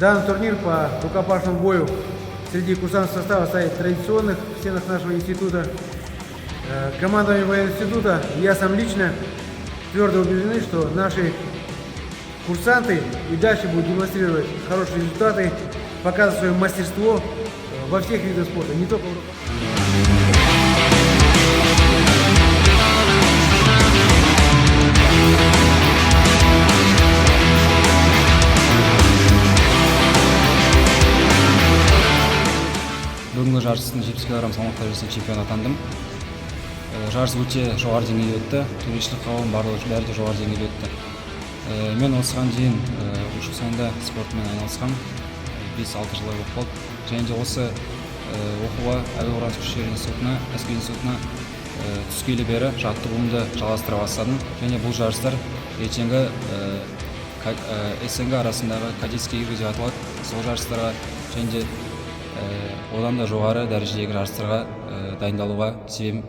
Данный турнир по рукопашному бою среди курсантского состава стоит традиционных в стенах нашего института. Командование военного института, я сам лично твердо убеждены, что наши курсанты и дальше будут демонстрировать хорошие результаты, показывать свое мастерство во всех видах спорта, не только в рукопашном. Бүгінгі жарыстың 70 кг салмақ дәрежесінің чемпионы атандым. Жарыс өте жоғары деңгейде өтті. Төрешілік қауым бәрі де жоғары деңгейде өтті. Мен осыған дейін Ушу сайында спортмен айналысқам. 5-6 жылдай болып қалды. Және де осы оқуға әуе қорғаныс күштері институтына, әскери институтына түскелі бері жаттығуымды жалғастыра бастадым. Және бұл жарыстар ертеңгі СНГ арасындағы кадетский игры деп аталады. Сол жарыстарға және де одан да жоғары дәрежедегі жарыстарға дайындалуға себебім